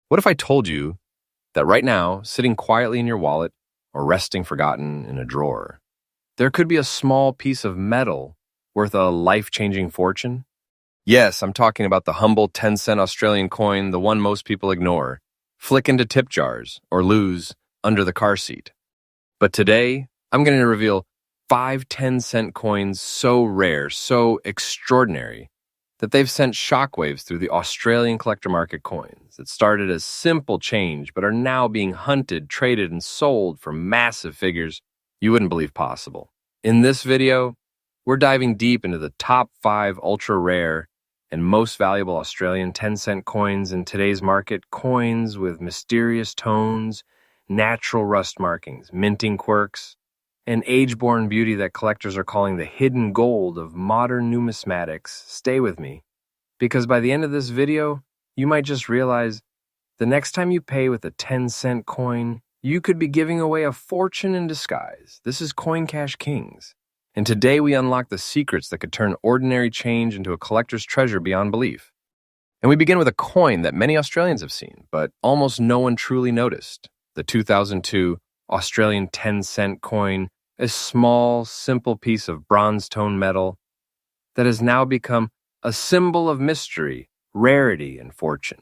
What if I told you that right now, sitting quietly in your wallet or resting forgotten in a drawer, there could be a small piece of metal worth a life-changing fortune? Yes, I'm talking about the humble 10-cent Australian coin, the one most people ignore, flick into tip jars, or lose under the car seat. But today, I'm going to reveal 5 10-cent coins so rare, so extraordinary, that they've sent shockwaves through the Australian collector market. Coins that started as simple change but are now being hunted, traded, and sold for massive figures you wouldn't believe possible. In this video, we're diving deep into the top 5 ultra-rare and most valuable Australian 10-cent coins in today's market, coins with mysterious tones, natural rust markings, minting quirks, and age-born beauty that collectors are calling the hidden gold of modern numismatics. Stay with me, because by the end of this video, you might just realize the next time you pay with a 10-cent coin, you could be giving away a fortune in disguise. This is Coin Cash Kings, and today we unlock the secrets that could turn ordinary change into a collector's treasure beyond belief. And we begin with a coin that many Australians have seen, but almost no one truly noticed. The 2002 Australian 10-cent coin, a small, simple piece of bronze-tone metal that has now become a symbol of mystery, rarity, and fortune.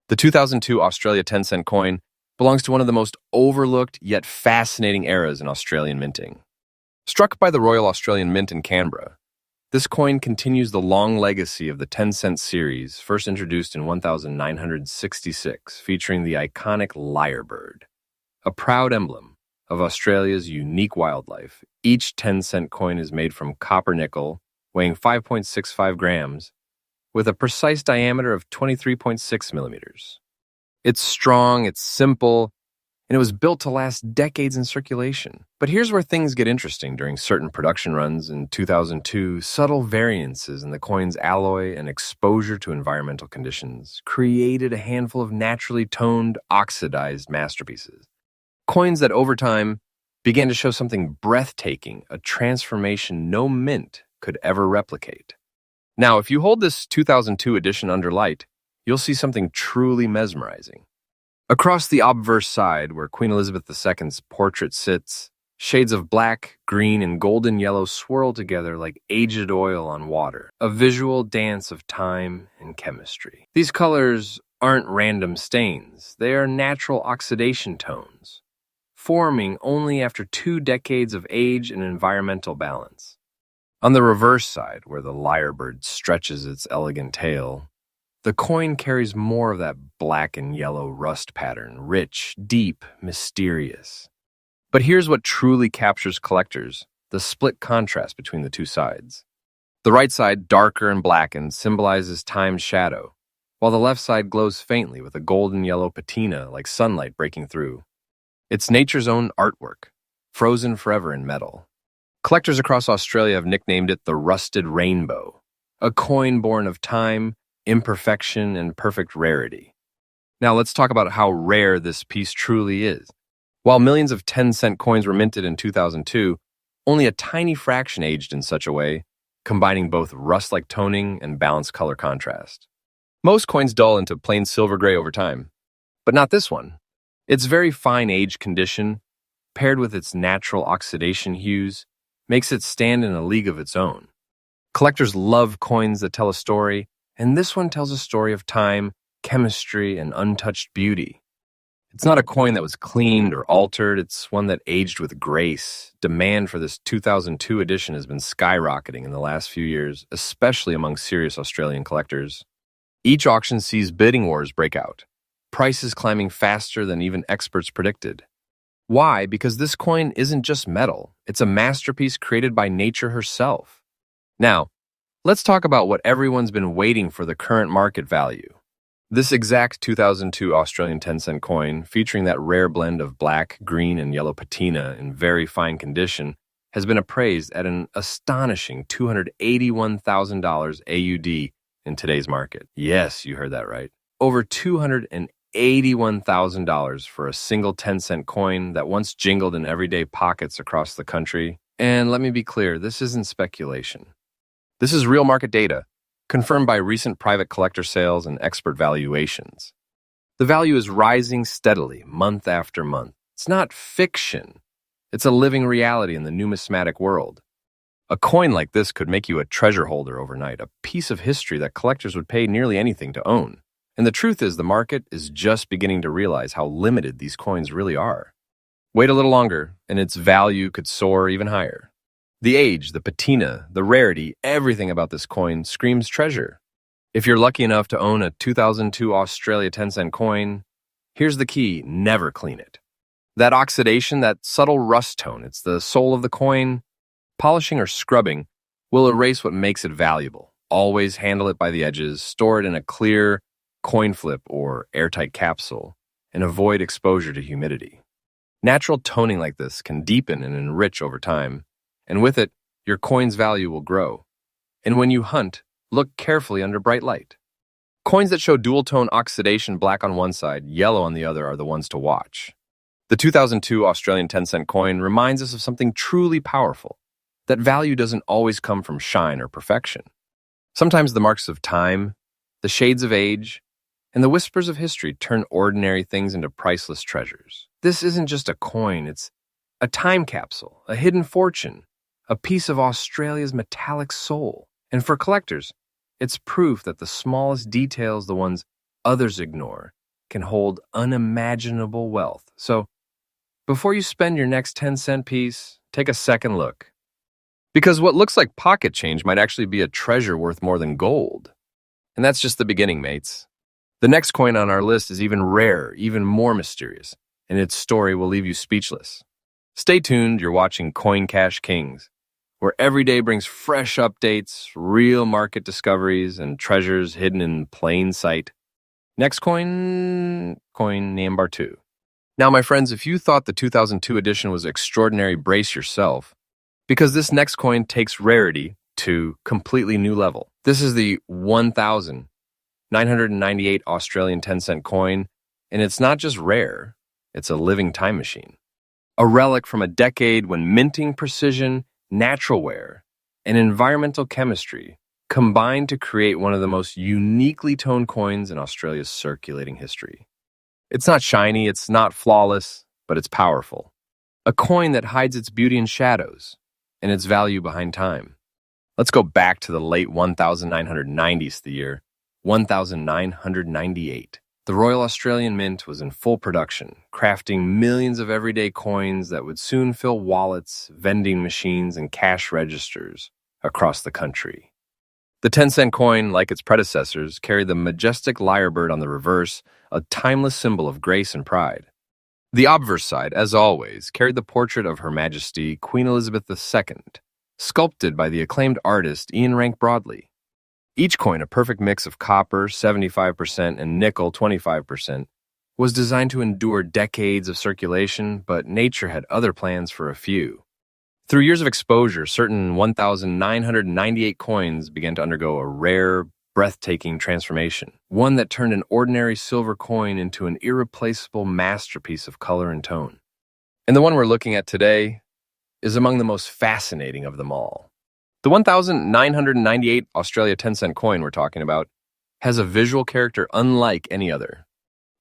The 2002 Australia 10-cent coin belongs to one of the most overlooked yet fascinating eras in Australian minting. Struck by the Royal Australian Mint in Canberra, this coin continues the long legacy of the 10-cent series, first introduced in 1966, featuring the iconic lyrebird, a proud emblem of Australia's unique wildlife. Each 10-cent coin is made from copper nickel, weighing 5.65 grams, with a precise diameter of 23.6 millimeters. It's strong, it's simple, and it was built to last decades in circulation. But here's where things get interesting. During certain production runs in 2002, subtle variances in the coin's alloy and exposure to environmental conditions created a handful of naturally toned, oxidized masterpieces. Coins that over time began to show something breathtaking, a transformation no mint could ever replicate. Now, if you hold this 2002 edition under light, you'll see something truly mesmerizing. Across the obverse side, where Queen Elizabeth II's portrait sits, shades of black, green, and golden yellow swirl together like aged oil on water, a visual dance of time and chemistry. These colors aren't random stains, they are natural oxidation tones, forming only after 2 decades of age and environmental balance. On the reverse side, where the lyrebird stretches its elegant tail, the coin carries more of that black and yellow rust pattern, rich, deep, mysterious. But here's what truly captures collectors, the split contrast between the two sides. The right side, darker and blackened, symbolizes time's shadow, while the left side glows faintly with a golden yellow patina like sunlight breaking through. It's nature's own artwork, frozen forever in metal. Collectors across Australia have nicknamed it the Rusted Rainbow, a coin born of time, imperfection, and perfect rarity. Now let's talk about how rare this piece truly is. While millions of 10-cent coins were minted in 2002, only a tiny fraction aged in such a way, combining both rust-like toning and balanced color contrast. Most coins dull into plain silver gray over time, but not this one. Its very fine age condition, paired with its natural oxidation hues, makes it stand in a league of its own. Collectors love coins that tell a story, and this one tells a story of time, chemistry, and untouched beauty. It's not a coin that was cleaned or altered, it's one that aged with grace. Demand for this 2002 edition has been skyrocketing in the last few years, especially among serious Australian collectors. Each auction sees bidding wars break out, prices climbing faster than even experts predicted. Why? Because this coin isn't just metal, it's a masterpiece created by nature herself. Now, let's talk about what everyone's been waiting for, the current market value. This exact 2002 Australian 10-cent coin, featuring that rare blend of black, green, and yellow patina in very fine condition, has been appraised at an astonishing $281,000 AUD in today's market. Yes, you heard that right. Over $281,000 for a single 10-cent coin that once jingled in everyday pockets across the country. And let me be clear, this isn't speculation. This is real market data, confirmed by recent private collector sales and expert valuations. The value is rising steadily, month after month. It's not fiction. It's a living reality in the numismatic world. A coin like this could make you a treasure holder overnight, a piece of history that collectors would pay nearly anything to own. And the truth is, the market is just beginning to realize how limited these coins really are. Wait a little longer, and its value could soar even higher. The age, the patina, the rarity, everything about this coin screams treasure. If you're lucky enough to own a 2002 Australia 10-cent coin, here's the key: never clean it. That oxidation, that subtle rust tone, it's the soul of the coin. Polishing or scrubbing will erase what makes it valuable. Always handle it by the edges, store it in a clear coin flip or airtight capsule, and avoid exposure to humidity. Natural toning like this can deepen and enrich over time, and with it, your coin's value will grow. And when you hunt, look carefully under bright light. Coins that show dual-tone oxidation, black on one side, yellow on the other, are the ones to watch. The 2002 Australian 10-cent coin reminds us of something truly powerful, that value doesn't always come from shine or perfection. Sometimes the marks of time, the shades of age, and the whispers of history turn ordinary things into priceless treasures. This isn't just a coin, it's a time capsule, a hidden fortune, a piece of Australia's metallic soul. And for collectors, it's proof that the smallest details, the ones others ignore, can hold unimaginable wealth. So, before you spend your next 10-cent piece, take a second look. Because what looks like pocket change might actually be a treasure worth more than gold. And that's just the beginning, mates. The next coin on our list is even rarer, even more mysterious, and its story will leave you speechless. Stay tuned, you're watching Coin Cash Kings, where every day brings fresh updates, real market discoveries, and treasures hidden in plain sight. Next coin number 2. Now, my friends, if you thought the 2002 edition was extraordinary, brace yourself, because this next coin takes rarity to completely new level. This is the 1,998 Australian 10-cent coin, and it's not just rare, it's a living time machine. A relic from a decade when minting precision, natural wear, and environmental chemistry combined to create one of the most uniquely toned coins in Australia's circulating history. It's not shiny, it's not flawless, but it's powerful. A coin that hides its beauty in shadows and its value behind time. Let's go back to the late 1990s, the year 1998. The Royal Australian Mint was in full production, crafting millions of everyday coins that would soon fill wallets, vending machines, and cash registers across the country. The 10-cent coin, like its predecessors, carried the majestic lyrebird on the reverse, a timeless symbol of grace and pride. The obverse side, as always, carried the portrait of Her Majesty Queen Elizabeth II, sculpted by the acclaimed artist Ian Rank Broadley. Each coin, a perfect mix of copper, 75%, and nickel, 25%, was designed to endure decades of circulation, but nature had other plans for a few. Through years of exposure, certain 1,998 coins began to undergo a rare, breathtaking transformation, one that turned an ordinary silver coin into an irreplaceable masterpiece of color and tone. And the one we're looking at today is among the most fascinating of them all. The 1,998 Australia 10-cent coin we're talking about has a visual character unlike any other.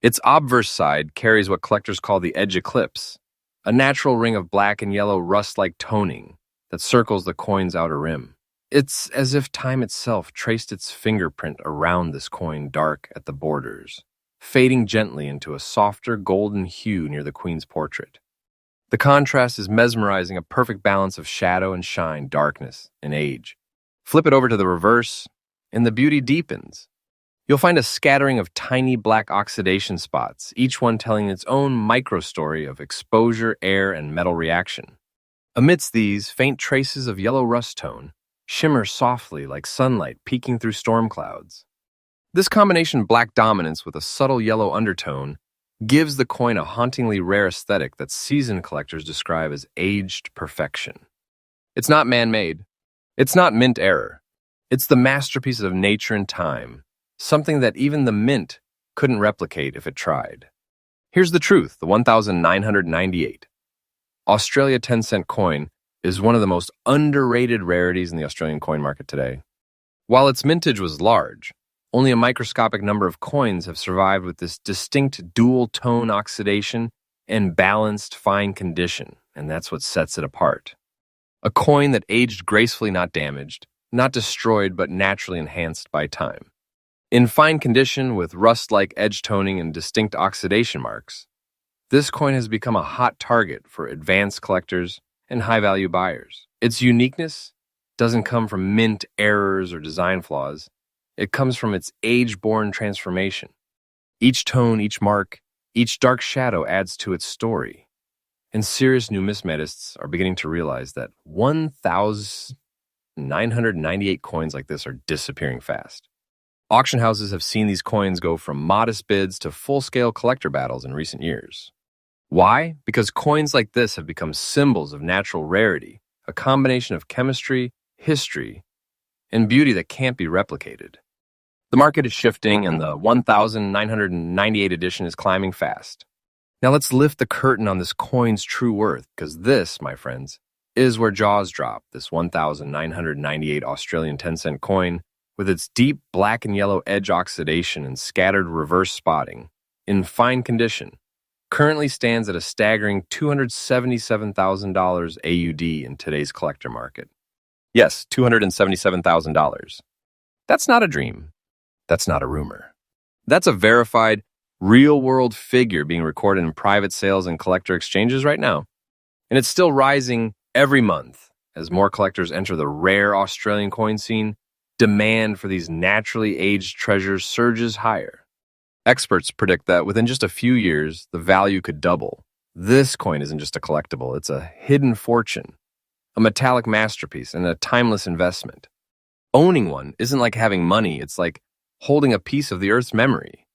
Its obverse side carries what collectors call the edge eclipse, a natural ring of black and yellow rust-like toning that circles the coin's outer rim. It's as if time itself traced its fingerprint around this coin, dark at the borders, fading gently into a softer golden hue near the queen's portrait. The contrast is mesmerizing, a perfect balance of shadow and shine, darkness and age. Flip it over to the reverse, and the beauty deepens. You'll find a scattering of tiny black oxidation spots, each one telling its own micro-story of exposure, air, and metal reaction. Amidst these, faint traces of yellow rust tone shimmer softly like sunlight peeking through storm clouds. This combination black dominance with a subtle yellow undertone gives the coin a hauntingly rare aesthetic that seasoned collectors describe as aged perfection. It's not man-made. It's not mint error. It's the masterpiece of nature and time, something that even the mint couldn't replicate if it tried. Here's the truth, the 1,998 Australia 10-cent coin is one of the most underrated rarities in the Australian coin market today. While its mintage was large, Only a microscopic number of coins have survived with this distinct dual-tone oxidation and balanced fine condition, and that's what sets it apart. A coin that aged gracefully, not damaged, not destroyed, but naturally enhanced by time. In fine condition, with rust-like edge toning and distinct oxidation marks, this coin has become a hot target for advanced collectors and high-value buyers. Its uniqueness doesn't come from mint errors or design flaws. It comes from its age-born transformation. Each tone, each mark, each dark shadow adds to its story. And serious numismatists are beginning to realize that 1,998 coins like this are disappearing fast. Auction houses have seen these coins go from modest bids to full-scale collector battles in recent years. Why? Because coins like this have become symbols of natural rarity, a combination of chemistry, history, and beauty that can't be replicated. The market is shifting, and the 1,998 edition is climbing fast. Now let's lift the curtain on this coin's true worth, because this, my friends, is where jaws drop. This 1,998 Australian 10-cent coin, with its deep black and yellow edge oxidation and scattered reverse spotting, in fine condition, currently stands at a staggering $277,000 AUD in today's collector market. Yes, $277,000. That's not a dream. That's not a rumor. That's a verified, real-world figure being recorded in private sales and collector exchanges right now. And it's still rising every month as more collectors enter the rare Australian coin scene. Demand for these naturally aged treasures surges higher. Experts predict that within just a few years, the value could double. This coin isn't just a collectible, it's a hidden fortune, a metallic masterpiece, and a timeless investment. Owning one isn't like having money, it's like holding a piece of the Earth's memory.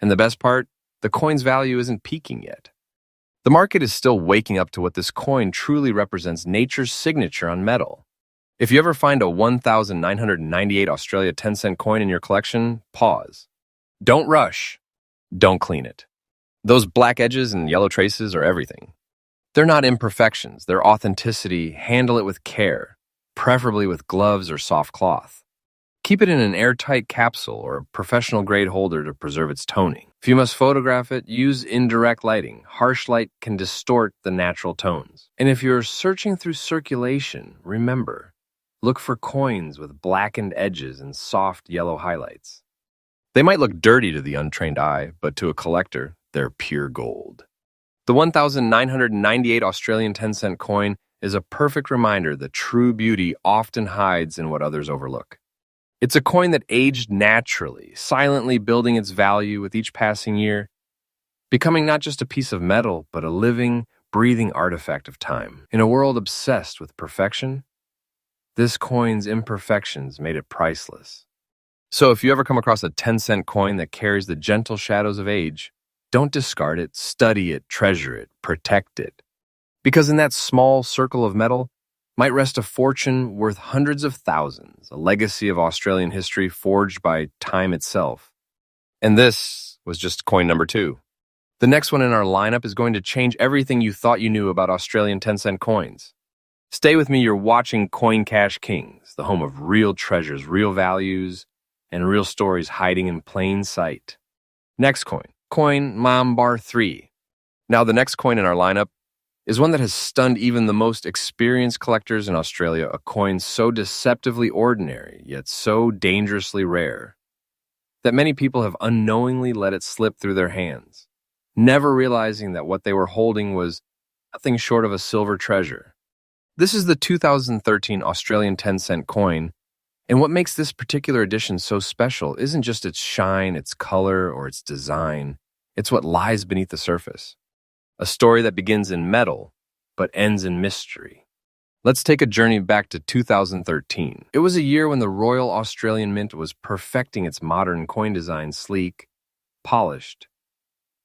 And the best part, the coin's value isn't peaking yet. The market is still waking up to what this coin truly represents: nature's signature on metal. If you ever find a 1,998 Australia 10-cent coin in your collection, pause. Don't rush. Don't clean it. Those black edges and yellow traces are everything. They're not imperfections, they're authenticity. Handle it with care, preferably with gloves or soft cloth. Keep it in an airtight capsule or a professional-grade holder to preserve its toning. If you must photograph it, use indirect lighting. Harsh light can distort the natural tones. And if you're searching through circulation, remember, look for coins with blackened edges and soft yellow highlights. They might look dirty to the untrained eye, but to a collector, they're pure gold. The 1,998 Australian 10-cent coin is a perfect reminder that true beauty often hides in what others overlook. It's a coin that aged naturally, silently building its value with each passing year, becoming not just a piece of metal, but a living, breathing artifact of time. In a world obsessed with perfection, this coin's imperfections made it priceless. So if you ever come across a 10-cent coin that carries the gentle shadows of age, don't discard it, study it, treasure it, protect it. Because in that small circle of metal might rest a fortune worth hundreds of thousands, a legacy of Australian history forged by time itself. And this was just coin number 2. The next one in our lineup is going to change everything you thought you knew about Australian 10-cent coins. Stay with me, you're watching Coin Cash Kings, the home of real treasures, real values, and real stories hiding in plain sight. Next coin, coin Mambar 3. Now the next coin in our lineup is one that has stunned even the most experienced collectors in Australia, a coin so deceptively ordinary, yet so dangerously rare, that many people have unknowingly let it slip through their hands, never realizing that what they were holding was nothing short of a silver treasure. This is the 2013 Australian 10-cent coin, and what makes this particular edition so special isn't just its shine, its color, or its design. It's what lies beneath the surface. A story that begins in metal, but ends in mystery. Let's take a journey back to 2013. It was a year when the Royal Australian Mint was perfecting its modern coin design, sleek, polished,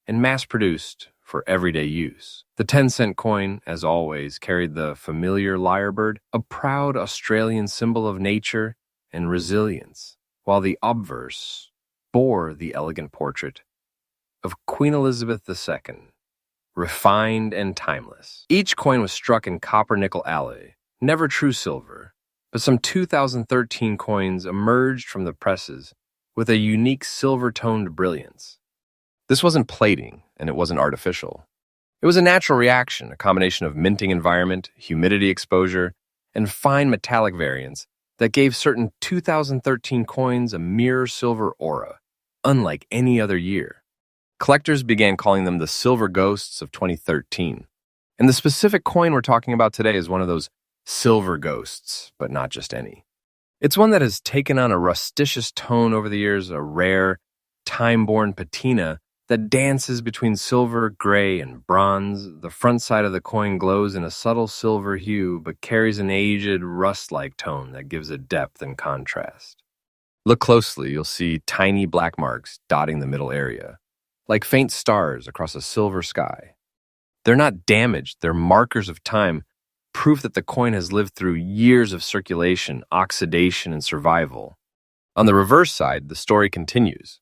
and mass-produced for everyday use. The 10-cent coin, as always, carried the familiar lyrebird, a proud Australian symbol of nature and resilience, while the obverse bore the elegant portrait of Queen Elizabeth II, refined and timeless. Each coin was struck in copper-nickel alloy, never true silver, but some 2013 coins emerged from the presses with a unique silver-toned brilliance. This wasn't plating, and it wasn't artificial. It was a natural reaction, a combination of minting environment, humidity exposure, and fine metallic variants that gave certain 2013 coins a mirror silver aura, unlike any other year. Collectors began calling them the silver ghosts of 2013. And the specific coin we're talking about today is one of those silver ghosts, but not just any. It's one that has taken on a rusticious tone over the years, a rare, time-born patina that dances between silver, gray, and bronze. The front side of the coin glows in a subtle silver hue, but carries an aged, rust-like tone that gives it depth and contrast. Look closely, you'll see tiny black marks dotting the middle area, like faint stars across a silver sky. They're not damaged, they're markers of time, proof that the coin has lived through years of circulation, oxidation, and survival. On the reverse side, the story continues.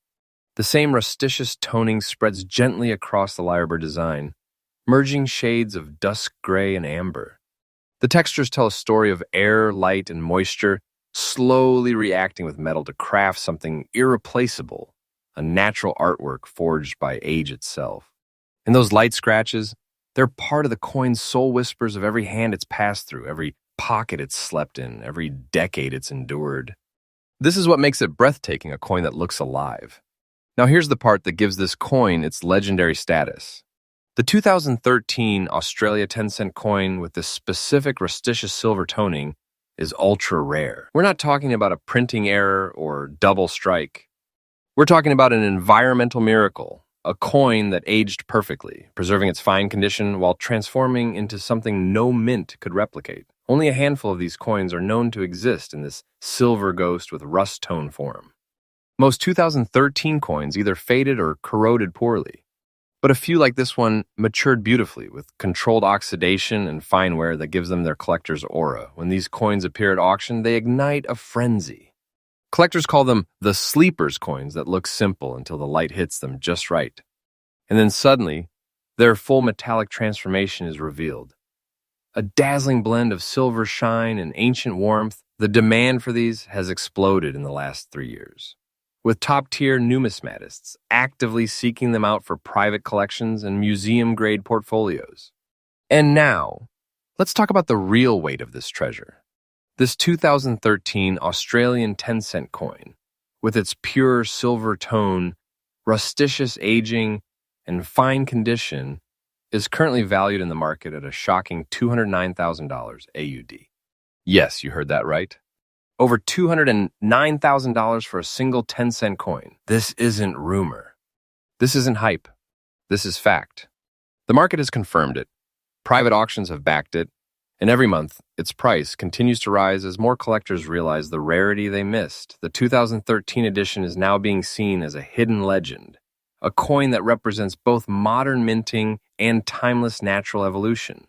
The same rusticious toning spreads gently across the lyrebird design, merging shades of dusk gray and amber. The textures tell a story of air, light, and moisture slowly reacting with metal to craft something irreplaceable, a natural artwork forged by age itself. And those light scratches, they're part of the coin's soul whispers of every hand it's passed through, every pocket it's slept in, every decade it's endured. This is what makes it breathtaking, a coin that looks alive. Now here's the part that gives this coin its legendary status. The 2013 Australia 10-cent coin with this specific rusticious silver toning is ultra rare. We're not talking about a printing error or double strike. We're talking about an environmental miracle, a coin that aged perfectly, preserving its fine condition while transforming into something no mint could replicate. Only a handful of these coins are known to exist in this silver ghost with rust tone form. Most 2013 coins either faded or corroded poorly, but a few like this one matured beautifully with controlled oxidation and fine wear that gives them their collector's aura. When these coins appear at auction, they ignite a frenzy. Collectors call them the sleepers coins that look simple until the light hits them just right. And then suddenly, their full metallic transformation is revealed. A dazzling blend of silver shine and ancient warmth, the demand for these has exploded in the last 3 years, with top-tier numismatists actively seeking them out for private collections and museum-grade portfolios. And now, let's talk about the real weight of this treasure. This 2013 Australian 10-cent coin, with its pure silver tone, rusticious aging, and fine condition, is currently valued in the market at a shocking $209,000 AUD. Yes, you heard that right. Over $209,000 for a single 10-cent coin. This isn't rumor. This isn't hype. This is fact. The market has confirmed it. Private auctions have backed it. And every month, its price continues to rise as more collectors realize the rarity they missed. The 2013 edition is now being seen as a hidden legend, a coin that represents both modern minting and timeless natural evolution.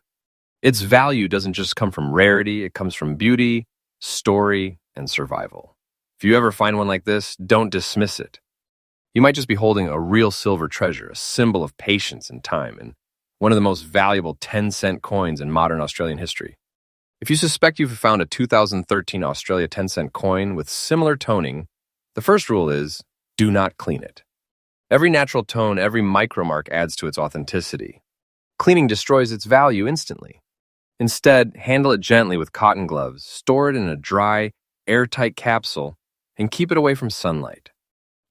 Its value doesn't just come from rarity, it comes from beauty, story, and survival. If you ever find one like this, don't dismiss it. You might just be holding a real silver treasure, a symbol of patience and time, and one of the most valuable 10-cent coins in modern Australian history. If you suspect you've found a 2013 Australia 10-cent coin with similar toning, the first rule is, do not clean it. Every natural tone, every micromark adds to its authenticity. Cleaning destroys its value instantly. Instead, handle it gently with cotton gloves, store it in a dry, airtight capsule, and keep it away from sunlight.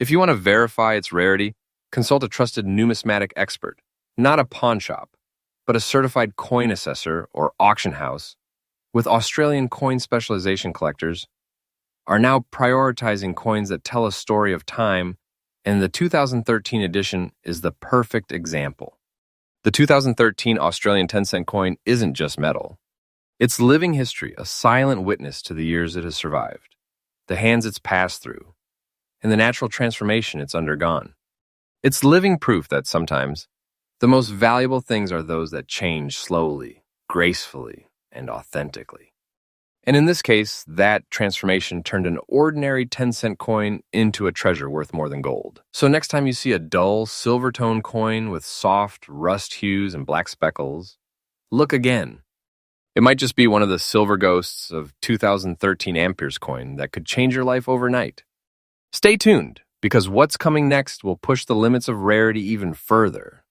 If you want to verify its rarity, consult a trusted numismatic expert, not a pawn shop, but a certified coin assessor or auction house. With Australian coin specialization collectors, are now prioritizing coins that tell a story of time, and the 2013 edition is the perfect example. The 2013 Australian 10-cent coin isn't just metal. It's living history, a silent witness to the years it has survived, the hands it's passed through, and the natural transformation it's undergone. It's living proof that sometimes the most valuable things are those that change slowly, gracefully, and authentically. And in this case, that transformation turned an ordinary 10-cent coin into a treasure worth more than gold. So next time you see a dull, silver-toned coin with soft rust hues and black speckles, look again. It might just be one of the silver ghosts of 2013 Ampere's coin that could change your life overnight. Stay tuned. because what's coming next will push the limits of rarity even further.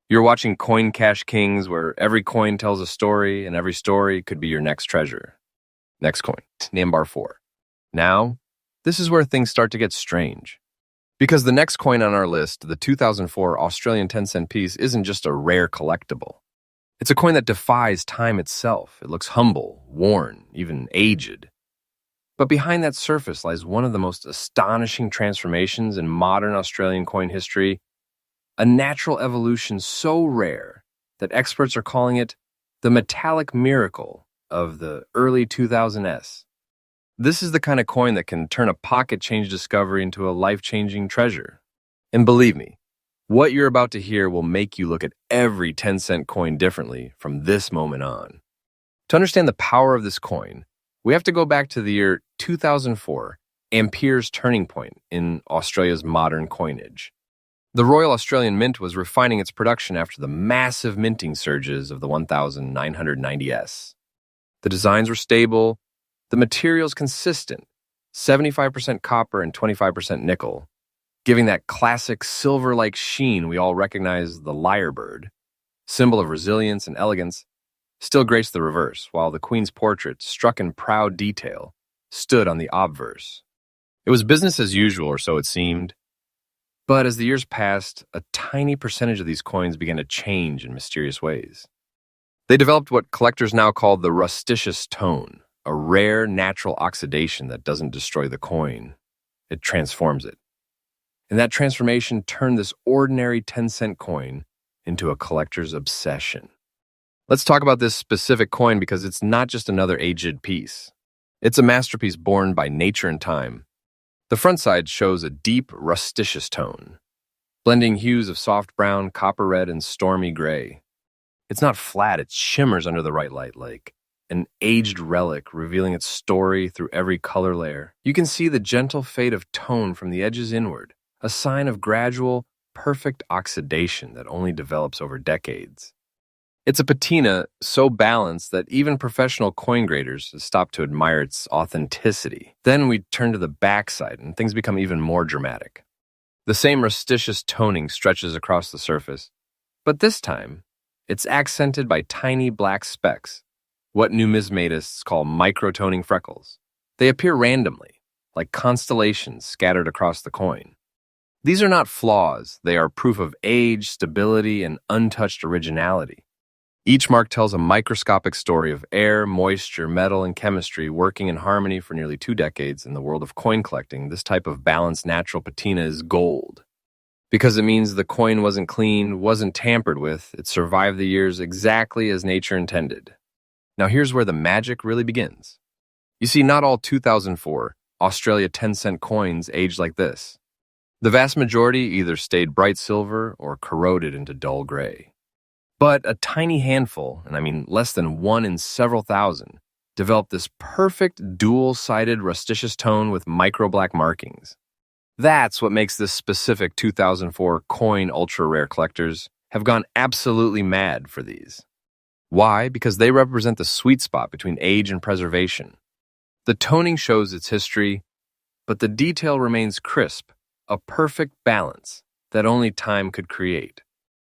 You're watching Coin Cash Kings, where every coin tells a story, and every story could be your next treasure. Next coin, Nambar 4. Now, this is where things start to get strange. Because the next coin on our list, the 2004 Australian 10-cent piece, isn't just a rare collectible. It's a coin that defies time itself. It looks humble, worn, even aged. But behind that surface lies one of the most astonishing transformations in modern Australian coin history, a natural evolution so rare that experts are calling it the metallic miracle of the early 2000s. This is the kind of coin that can turn a pocket change discovery into a life-changing treasure. And believe me, what you're about to hear will make you look at every 10-cent coin differently from this moment on. To understand the power of this coin, we have to go back to the year 2004, Ampere's turning point in Australia's modern coinage. The Royal Australian Mint was refining its production after the massive minting surges of the 1990s. The designs were stable, the materials consistent, 75% copper and 25% nickel, giving that classic silver-like sheen we all recognize. The lyrebird, symbol of resilience and elegance, still graced the reverse, while the Queen's portrait, struck in proud detail, stood on the obverse. It was business as usual, or so it seemed. But as the years passed, a tiny percentage of these coins began to change in mysterious ways. They developed what collectors now call the rusticious tone, a rare natural oxidation that doesn't destroy the coin. It transforms it. And that transformation turned this ordinary 10-cent coin into a collector's obsession. Let's talk about this specific coin because it's not just another aged piece. It's a masterpiece born by nature and time. The front side shows a deep, rusticious tone, blending hues of soft brown, copper red, and stormy gray. It's not flat, it shimmers under the right light like an aged relic revealing its story through every color layer. You can see the gentle fade of tone from the edges inward, a sign of gradual, perfect oxidation that only develops over decades. It's a patina so balanced that even professional coin graders stop to admire its authenticity. Then we turn to the backside, and things become even more dramatic. The same rusticious toning stretches across the surface, but this time, it's accented by tiny black specks, what numismatists call microtoning freckles. They appear randomly, like constellations scattered across the coin. These are not flaws, they are proof of age, stability, and untouched originality. Each mark tells a microscopic story of air, moisture, metal, and chemistry working in harmony for nearly 2 decades. In the world of coin collecting, this type of balanced natural patina is gold. Because it means the coin wasn't cleaned, wasn't tampered with, it survived the years exactly as nature intended. Now here's where the magic really begins. You see, not all 2004 Australia 10-cent coins aged like this. The vast majority either stayed bright silver or corroded into dull gray. But a tiny handful, and I mean less than 1 in several thousand, developed this perfect dual-sided rusticious tone with micro-black markings. That's what makes this specific 2004 coin ultra-rare collectors have gone absolutely mad for these. Why? Because they represent the sweet spot between age and preservation. The toning shows its history, but the detail remains crisp, a perfect balance that only time could create.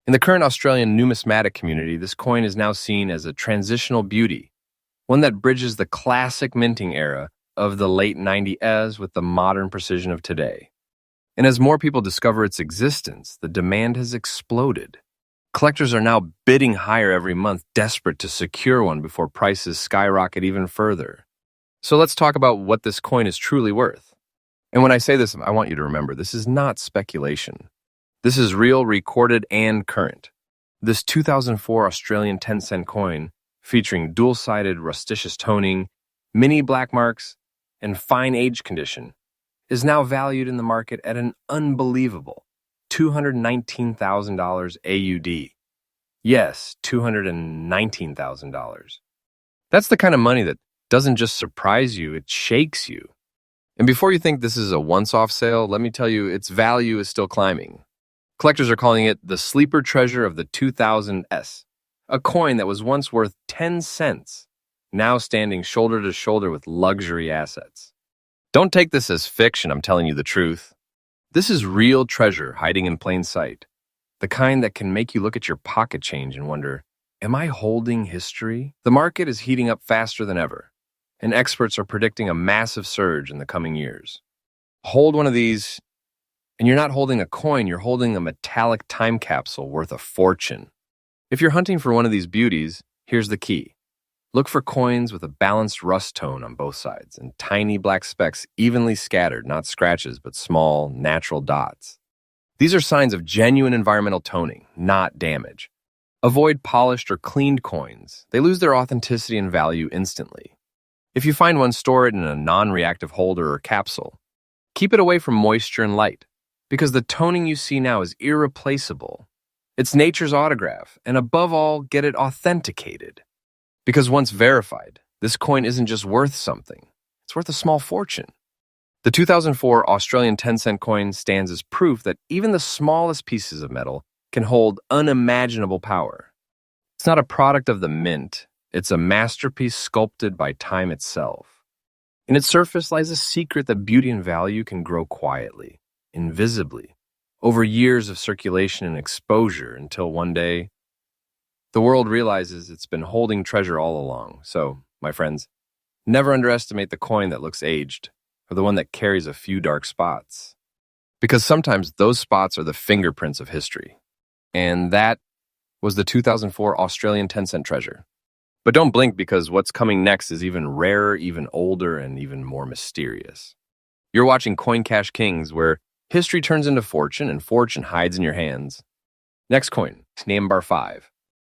In the current Australian numismatic community, this coin is now seen as a transitional beauty, one that bridges the classic minting era of the late 90s with the modern precision of today. And as more people discover its existence, the demand has exploded. Collectors are now bidding higher every month, desperate to secure one before prices skyrocket even further. So let's talk about what this coin is truly worth. And when I say this, I want you to remember, this is not speculation. This is real, recorded, and current. This 2004 Australian 10-cent coin, featuring dual-sided rusticious toning, mini black marks, and fine age condition, is now valued in the market at an unbelievable $219,000 AUD. Yes, $219,000. That's the kind of money that doesn't just surprise you, it shakes you. And before you think this is a once-off sale, let me tell you, its value is still climbing. Collectors are calling it the sleeper treasure of the 2000s, a coin that was once worth 10 cents, now standing shoulder to shoulder with luxury assets. Don't take this as fiction, I'm telling you the truth. This is real treasure hiding in plain sight, the kind that can make you look at your pocket change and wonder, am I holding history? The market is heating up faster than ever, and experts are predicting a massive surge in the coming years. Hold one of these, and you're not holding a coin, you're holding a metallic time capsule worth a fortune. If you're hunting for one of these beauties, here's the key. Look for coins with a balanced rust tone on both sides and tiny black specks evenly scattered, not scratches, but small, natural dots. These are signs of genuine environmental toning, not damage. Avoid polished or cleaned coins. They lose their authenticity and value instantly. If you find one, store it in a non-reactive holder or capsule. Keep it away from moisture and light, because the toning you see now is irreplaceable. It's nature's autograph, and above all, get it authenticated. Because once verified, this coin isn't just worth something, it's worth a small fortune. The 2004 Australian 10-cent coin stands as proof that even the smallest pieces of metal can hold unimaginable power. It's not a product of the mint, it's a masterpiece sculpted by time itself. In its surface lies a secret that beauty and value can grow quietly, invisibly, over years of circulation and exposure until one day, the world realizes it's been holding treasure all along. So, my friends, never underestimate the coin that looks aged, or the one that carries a few dark spots. Because sometimes those spots are the fingerprints of history. And that was the 2004 Australian 10-cent treasure. But don't blink, because what's coming next is even rarer, even older, and even more mysterious. You're watching Coin Cash Kings, where history turns into fortune and fortune hides in your hands. Next coin, name bar 5.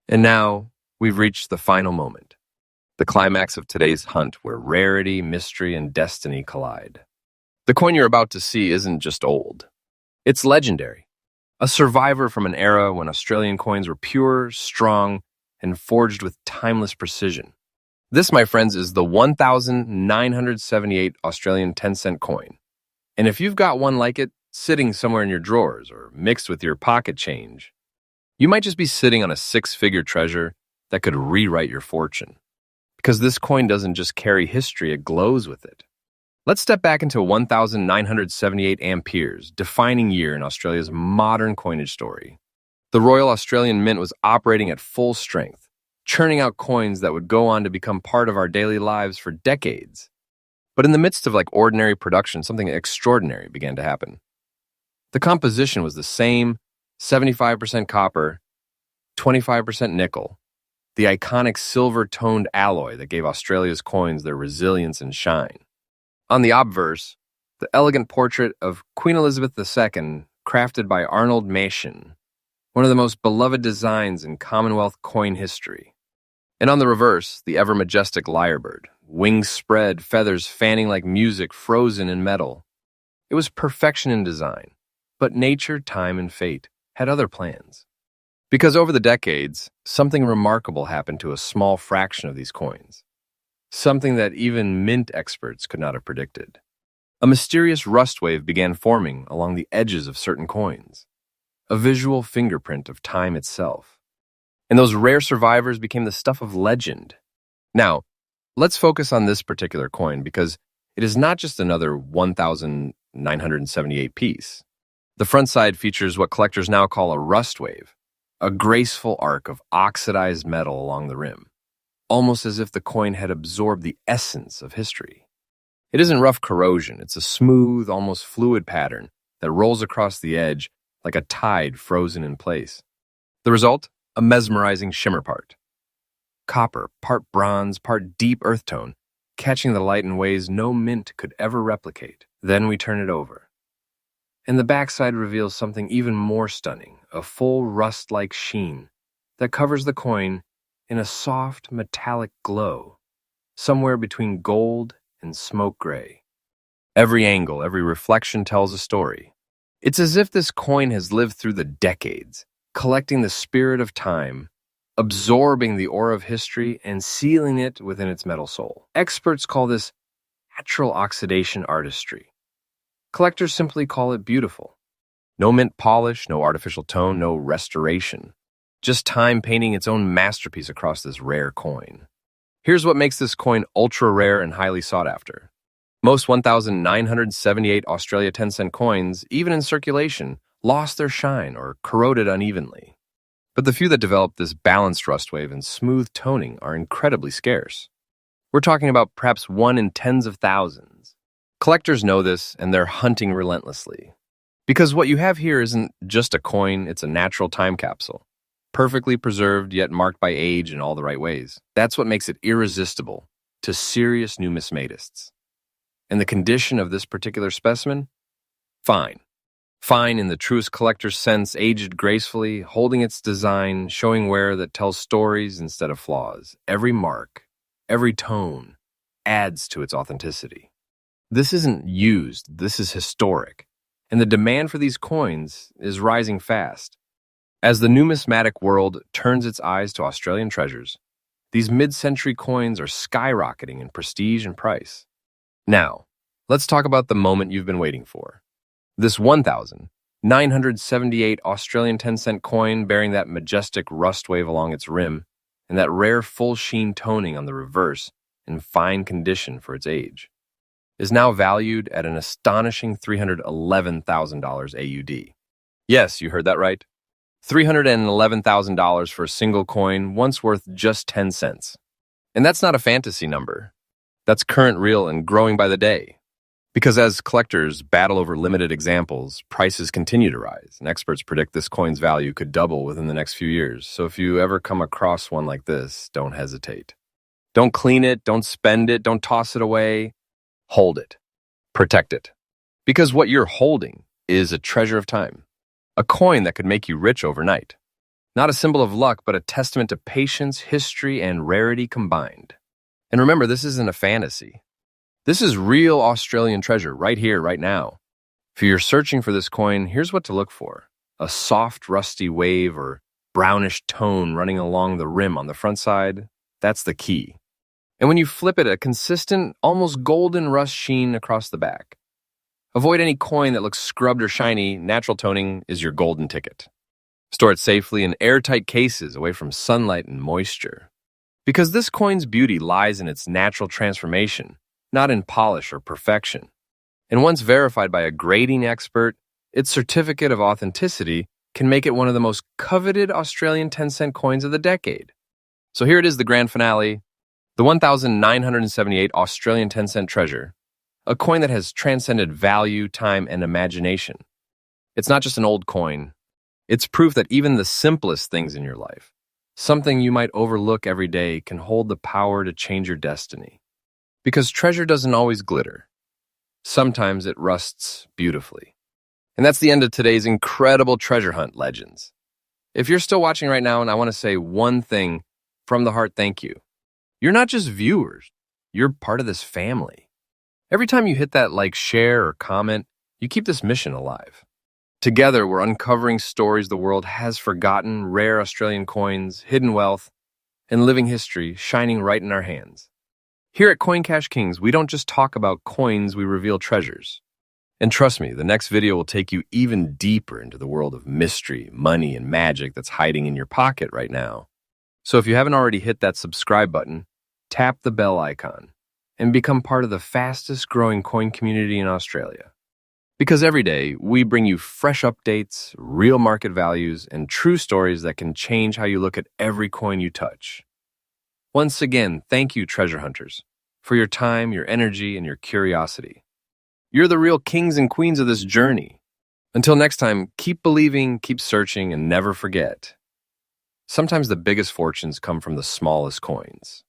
And now we've reached the final moment, the climax of today's hunt where rarity, mystery, and destiny collide. The coin you're about to see isn't just old. It's legendary, a survivor from an era when Australian coins were pure, strong, and forged with timeless precision. This, my friends, is the 1,978 Australian 10-cent coin. And if you've got one like it sitting somewhere in your drawers or mixed with your pocket change, you might just be sitting on a 6-figure treasure that could rewrite your fortune. Because this coin doesn't just carry history, it glows with it. Let's step back into 1,978 amperes, defining year in Australia's modern coinage story. The Royal Australian Mint was operating at full strength, churning out coins that would go on to become part of our daily lives for decades. But in the midst of ordinary production, something extraordinary began to happen. The composition was the same, 75% copper, 25% nickel, the iconic silver-toned alloy that gave Australia's coins their resilience and shine. On the obverse, the elegant portrait of Queen Elizabeth II, crafted by Arnold Machen, one of the most beloved designs in Commonwealth coin history. And on the reverse, the ever-majestic lyrebird, wings spread, feathers fanning like music frozen in metal. It was perfection in design, but nature, time, and fate had other plans. Because over the decades, something remarkable happened to a small fraction of these coins. Something that even mint experts could not have predicted. A mysterious rust wave began forming along the edges of certain coins. A visual fingerprint of time itself. And those rare survivors became the stuff of legend. Now, let's focus on this particular coin because it is not just another 1,978 piece. The front side features what collectors now call a rust wave, a graceful arc of oxidized metal along the rim, almost as if the coin had absorbed the essence of history. It isn't rough corrosion, it's a smooth, almost fluid pattern that rolls across the edge like a tide frozen in place. The result? A mesmerizing shimmer part. Copper, part bronze, part deep earth tone, catching the light in ways no mint could ever replicate. Then we turn it over. And the backside reveals something even more stunning, a full rust-like sheen that covers the coin in a soft, metallic glow, somewhere between gold and smoke gray. Every angle, every reflection tells a story. It's as if this coin has lived through the decades, collecting the spirit of time, absorbing the ore of history, and sealing it within its metal soul. Experts call this natural oxidation artistry. Collectors simply call it beautiful. No mint polish, no artificial tone, no restoration. Just time painting its own masterpiece across this rare coin. Here's what makes this coin ultra rare and highly sought after. Most 1,978 Australia 10-cent coins, even in circulation, lost their shine or corroded unevenly. But the few that developed this balanced rust wave and smooth toning are incredibly scarce. We're talking about perhaps one in tens of thousands. Collectors know this, and they're hunting relentlessly. Because what you have here isn't just a coin, it's a natural time capsule. Perfectly preserved, yet marked by age in all the right ways. That's what makes it irresistible to serious numismatists. And the condition of this particular specimen? Fine. Fine in the truest collector's sense, aged gracefully, holding its design, showing wear that tells stories instead of flaws. Every mark, every tone, adds to its authenticity. This isn't used, this is historic. And the demand for these coins is rising fast. As the numismatic world turns its eyes to Australian treasures, these mid-century coins are skyrocketing in prestige and price. Now, let's talk about the moment you've been waiting for. This 1,978 Australian 10-cent coin bearing that majestic rust wave along its rim and that rare full sheen toning on the reverse in fine condition for its age is now valued at an astonishing $311,000 AUD. Yes, you heard that right. $311,000 for a single coin, once worth just 10 cents. And that's not a fantasy number. That's current, real, and growing by the day. Because as collectors battle over limited examples, prices continue to rise, and experts predict this coin's value could double within the next few years. So if you ever come across one like this, don't hesitate. Don't clean it, don't spend it, don't toss it away. Hold it. Protect it. Because what you're holding is a treasure of time. A coin that could make you rich overnight. Not a symbol of luck, but a testament to patience, history, and rarity combined. And remember, this isn't a fantasy. This is real Australian treasure right here, right now. If you're searching for this coin, here's what to look for. A soft, rusty wave or brownish tone running along the rim on the front side. That's the key. And when you flip it, a consistent, almost golden rust sheen across the back. Avoid any coin that looks scrubbed or shiny. Natural toning is your golden ticket. Store it safely in airtight cases away from sunlight and moisture. Because this coin's beauty lies in its natural transformation, not in polish or perfection. And once verified by a grading expert, its certificate of authenticity can make it one of the most coveted Australian 10-cent coins of the decade. So here it is, the grand finale. The 1,978 Australian 10-cent treasure. A coin that has transcended value, time, and imagination. It's not just an old coin. It's proof that even the simplest things in your life, something you might overlook every day, can hold the power to change your destiny. Because treasure doesn't always glitter. Sometimes it rusts beautifully. And that's the end of today's incredible treasure hunt, legends. If you're still watching right now, and I want to say one thing from the heart, thank you. You're not just viewers. You're part of this family. Every time you hit that like, share, or comment, you keep this mission alive. Together, we're uncovering stories the world has forgotten, rare Australian coins, hidden wealth, and living history shining right in our hands. Here at Coin Cash Kings, we don't just talk about coins, we reveal treasures. And trust me, the next video will take you even deeper into the world of mystery, money, and magic that's hiding in your pocket right now. So if you haven't already hit that subscribe button, tap the bell icon and become part of the fastest growing coin community in Australia. Because every day, we bring you fresh updates, real market values, and true stories that can change how you look at every coin you touch. Once again, thank you, treasure hunters, for your time, your energy, and your curiosity. You're the real kings and queens of this journey. Until next time, keep believing, keep searching, and never forget. Sometimes the biggest fortunes come from the smallest coins.